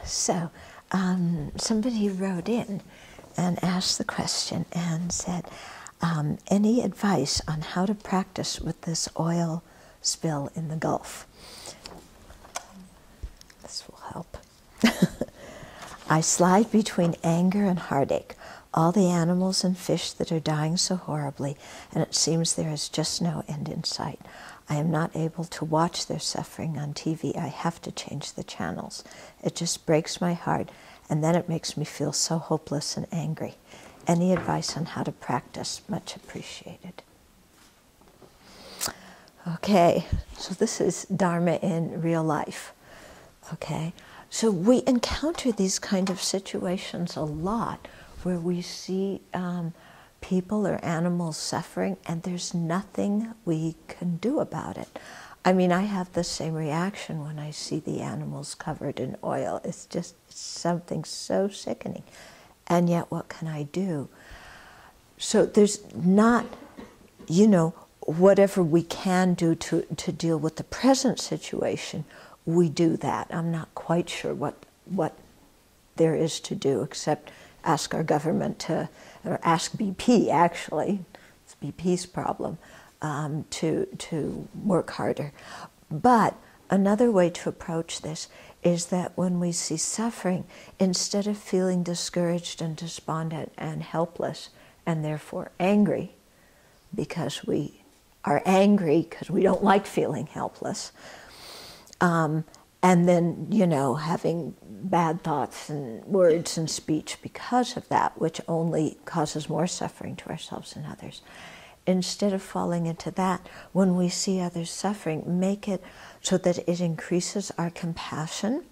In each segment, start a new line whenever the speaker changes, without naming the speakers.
So somebody wrote in and asked the question and said, any advice on how to practice with this oil spill in the Gulf? This will help. I slide between anger and heartache, all the animals and fish that are dying so horribly, and it seems there is just no end in sight. I am not able to watch their suffering on TV. I have to change the channels. It just breaks my heart, and then it makes me feel so hopeless and angry. Any advice on how to practice? Much appreciated. Okay, so this is Dharma in real life. Okay, so we encounter these kind of situations a lot where we see people or animals suffering and there's nothing we can do about it. I mean, I have the same reaction when I see the animals covered in oil. It's just something so sickening. And yet, what can I do? So there's not, you know, whatever we can do to deal with the present situation, we do that. I'm not quite sure what there is to do except ask our government to, or ask BP actually, it's BP's problem, to work harder. But another way to approach this is that when we see suffering, instead of feeling discouraged and despondent and helpless and therefore angry, because we are angry because we don't like feeling helpless, and then, you know, having bad thoughts and words and speech because of that, which only causes more suffering to ourselves and others. Instead of falling into that, when we see others suffering, make it so that it increases our compassion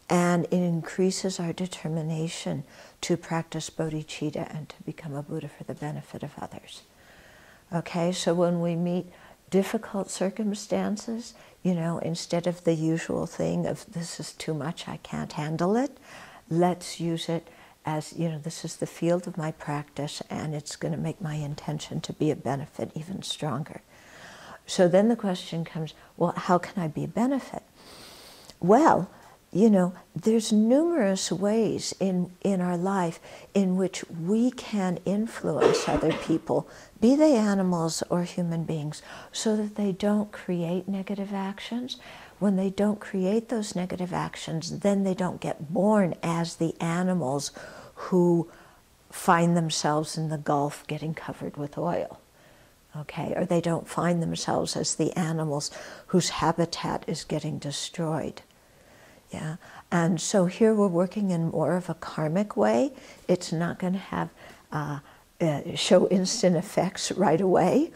and it increases our determination to practice bodhicitta and to become a Buddha for the benefit of others. Okay, so when we meet difficult circumstances, you know, instead of the usual thing of this is too much, I can't handle it, let's use it as, you know, this is the field of my practice and it's going to make my intention to be a benefit even stronger. So then the question comes, well, how can I be a benefit? Well, you know, there's numerous ways in our life in which we can influence other people, be they animals or human beings, so that they don't create negative actions. When they don't create those negative actions, then they don't get born as the animals who find themselves in the Gulf getting covered with oil. Okay, or they don't find themselves as the animals whose habitat is getting destroyed. Yeah, and so here we're working in more of a karmic way. It's not going to have show instant effects right away.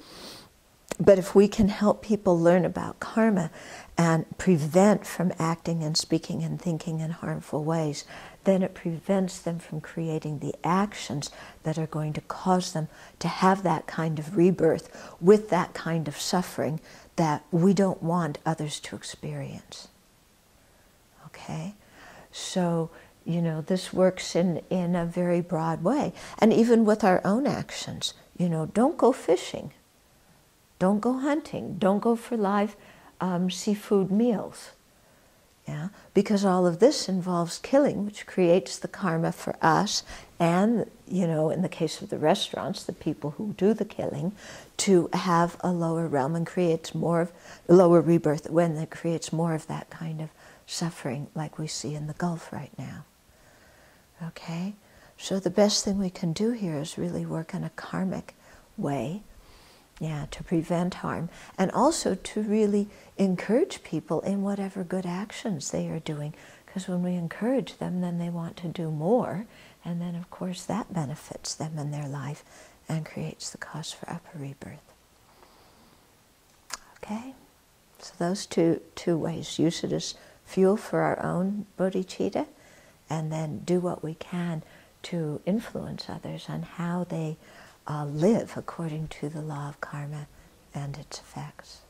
But if we can help people learn about karma and prevent from acting and speaking and thinking in harmful ways, then it prevents them from creating the actions that are going to cause them to have that kind of rebirth with that kind of suffering that we don't want others to experience. Okay? So, you know, this works in a very broad way. And even with our own actions, you know, don't go fishing. Don't go hunting. Don't go for live seafood meals. Yeah? Because all of this involves killing, which creates the karma for us and, you know, in the case of the restaurants, the people who do the killing, to have a lower realm and creates more of lower rebirth when it creates more of that kind of suffering like we see in the Gulf right now. Okay? So the best thing we can do here is really work in a karmic way, yeah, to prevent harm, and also to really encourage people in whatever good actions they are doing, because when we encourage them, then they want to do more, and then of course that benefits them in their life and creates the cause for upper rebirth. Okay? So those two ways, use it as fuel for our own bodhicitta, and then do what we can to influence others on how they live according to the law of karma and its effects.